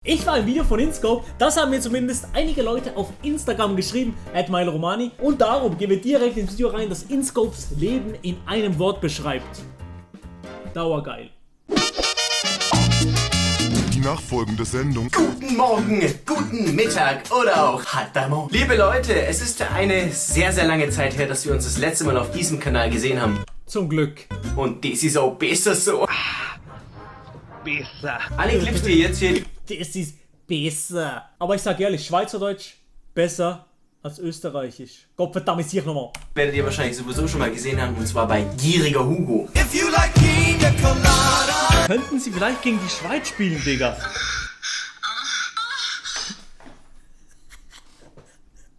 Ich war im Video von InScope, das haben mir zumindest einige Leute auf Instagram geschrieben, @MileRomani, und darum gehen wir direkt ins Video rein, das InScopes Leben in einem Wort beschreibt. Dauergeil. Die nachfolgende Sendung. Guten Morgen, guten Mittag oder auch Hattamo. Liebe Leute, es ist eine sehr, sehr lange Zeit her, dass wir uns das letzte Mal auf diesem Kanal gesehen haben. Zum Glück. Und das ist auch besser so. Besser. Alle Clips, die jetzt hier... Das ist besser. Aber ich sag ehrlich, Schweizerdeutsch besser als Österreichisch. Gottverdammt, ich nochmal. werdet ihr wahrscheinlich sowieso schon mal gesehen haben, und zwar bei Gieriger Hugo. Könnten sie vielleicht gegen die Schweiz spielen, Digga?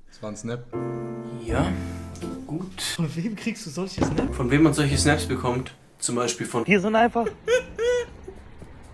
Das war ein Snap. Ja, gut. Von wem kriegst du solches, ne? Von wem man solche Snaps bekommt, zum Beispiel von... Die sind einfach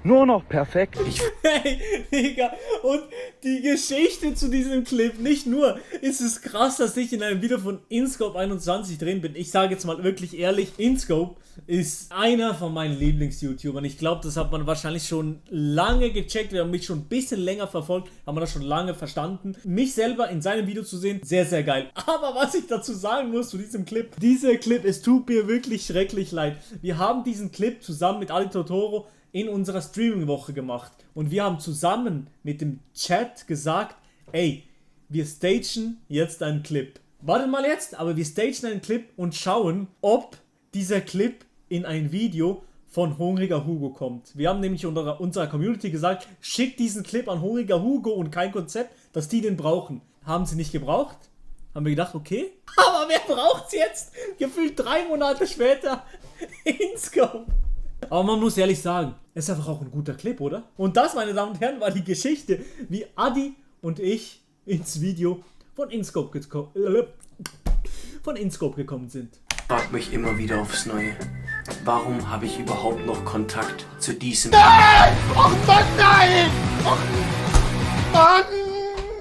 nur noch perfekt. Hey, Digga, und die Geschichte zu diesem Clip, nicht nur ist es krass, dass ich in einem Video von InScope 21 drin bin. Ich sage jetzt mal wirklich ehrlich, InScope ist einer von meinen Lieblings-YouTubern. Ich glaube, das hat man wahrscheinlich schon lange gecheckt, wer mich schon ein bisschen länger verfolgt, haben wir das schon lange verstanden. Mich selber in seinem Video zu sehen, sehr, sehr geil. Aber was ich dazu sagen muss zu diesem Clip, dieser Clip, es tut mir wirklich schrecklich leid. Wir haben diesen Clip zusammen mit Ali Totoro in unserer Streaming-Woche gemacht. Und wir haben zusammen mit dem Chat gesagt, ey, wir stagen jetzt einen Clip. Wartet mal jetzt, aber wir stagen einen Clip und schauen, ob dieser Clip in ein Video von Hungriger Hugo kommt. Wir haben nämlich unserer Community gesagt, schickt diesen Clip an Hungriger Hugo und kein Konzept, dass die den brauchen. Haben sie nicht gebraucht? Haben wir gedacht, okay. Aber wer braucht's jetzt? Gefühlt 3 Monate später. InScope. Aber man muss ehrlich sagen, es ist einfach auch ein guter Clip, oder? Und das, meine Damen und Herren, war die Geschichte, wie Adi und ich ins Video von InScope gekommen sind. Ich frag mich immer wieder aufs Neue. Warum habe ich überhaupt noch Kontakt zu diesem... Nein! Oh Gott, nein! Oh Mann,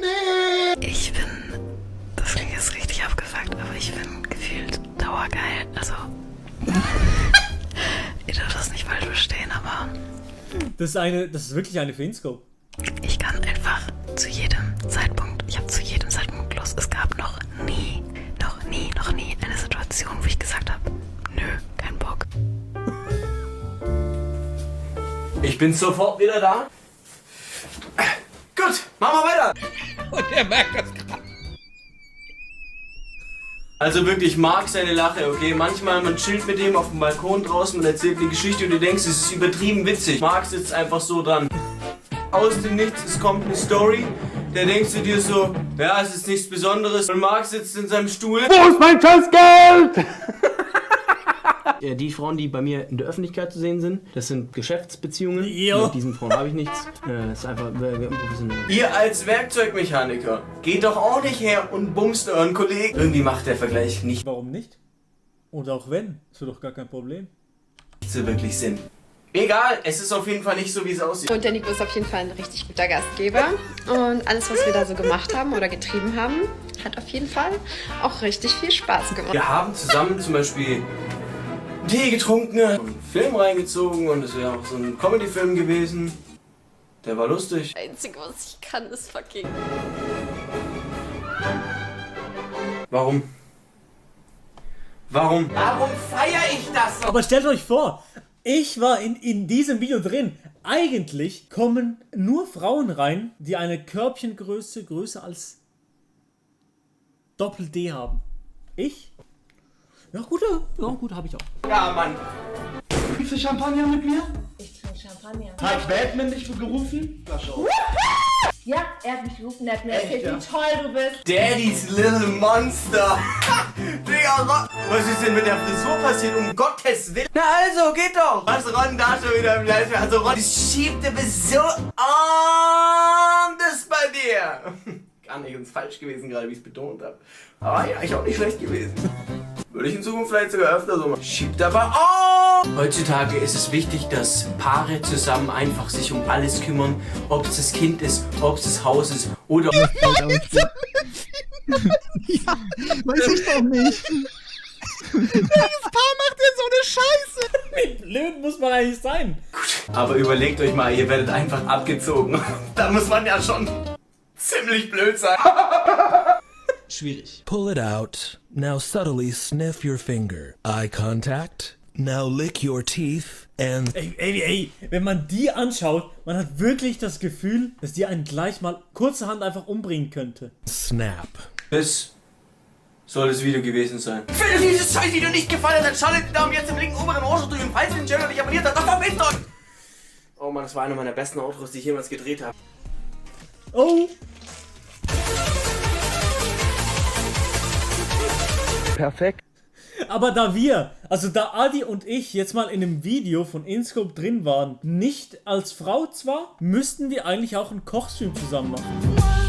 nee! Ich bin, das klingt jetzt richtig abgefuckt, aber ich bin gefühlt dauergeil. Also, ihr dürft das nicht falsch verstehen, aber Das ist wirklich eine für InScope. ich kann einfach zu jedem Zeitpunkt, ich habe zu jedem Zeitpunkt Lust. Es gab noch nie eine Situation, wo ich gesagt habe, nö, kein Bock. Ich bin sofort wieder da. Gut, machen wir weiter. Und er merkt das gerade. Also wirklich, ich mag seine Lache, okay? Manchmal, man chillt mit ihm auf dem Balkon draußen und erzählt eine Geschichte und du denkst, es ist übertrieben witzig. Marc sitzt einfach so dran. Aus dem Nichts, es kommt eine Story, da denkst du dir so, ja, es ist nichts Besonderes. Und Marc sitzt in seinem Stuhl. Wo ist mein Scheißgeld? Die Frauen, die bei mir in der Öffentlichkeit zu sehen sind, das sind Geschäftsbeziehungen. Jo. Mit diesen Frauen habe ich nichts. Das ist einfach unprofessionell. Ihr als Werkzeugmechaniker geht doch auch nicht her und bumst euren Kollegen. Irgendwie macht der Vergleich nicht Warum nicht? Und auch wenn, ist doch gar kein Problem. so wirklich Sinn. Egal, es ist auf jeden Fall nicht so, wie es aussieht. Und der Nico ist auf jeden Fall ein richtig guter Gastgeber. Und alles, was wir da so gemacht haben oder getrieben haben, hat auf jeden Fall auch richtig viel Spaß gemacht. Wir haben zusammen zum Beispiel Tee getrunken, einen Film reingezogen und es wäre auch so ein Comedy-Film gewesen. Der war lustig. Das Einzige, was ich kann, ist fucking... Warum? Warum feiere ich das so? Aber stellt euch vor, ich war in diesem Video drin. Eigentlich kommen nur Frauen rein, die eine Körbchengröße größer als Doppel-D haben. Ich? Ja gut, habe ich auch. Ja, Mann. Trinkst du Champagner mit mir? Ich trinke Champagner. Hat Batman dich gerufen? Flasche auf. Ja, er hat mich gerufen, er hat mir erzählt, wie toll du bist. Daddy's Little Monster. Digga, was ist denn mit der Frisur passiert? Um Gottes Willen. Na also, geht doch. Was Ron da schon wieder im Live? Also Ron, das schiebt, du bist so anders bei dir. Gar nicht ganz falsch gewesen, gerade wie ich es betont habe. Aber ja, ich auch nicht schlecht gewesen. Würde ich in Zukunft vielleicht sogar öfter so machen. Schiebt aber Heutzutage ist es wichtig, dass Paare zusammen einfach sich um alles kümmern. Ob es das Kind ist, ob es das Haus ist oder... Ja, weiß ich doch nicht. Welches Paar macht denn so eine Scheiße? Wie blöd muss man eigentlich sein? Aber überlegt euch mal, ihr werdet einfach abgezogen. Da muss man ja schon ziemlich blöd sein. Schwierig. Pull it out. Now subtly sniff your finger. Eye contact. Now lick your teeth and... Ey, wenn man die anschaut, man hat wirklich das Gefühl, dass die einen gleich mal kurzerhand einfach umbringen könnte. snap. Das soll das Video gewesen sein. Wenn euch dieses scheiß Video nicht gefallen hat, dann schaltet den Daumen jetzt im linken oberen Ohrschutz, falls ihr den Channel nicht abonniert habt, dann verpisst euch! Oh Mann, das war einer meiner besten Outros, die ich jemals gedreht habe. Oh! Perfekt. Aber da Adi und ich jetzt mal in einem Video von Inscope drin waren, nicht als Frau zwar, müssten wir eigentlich auch einen Kochstream zusammen machen.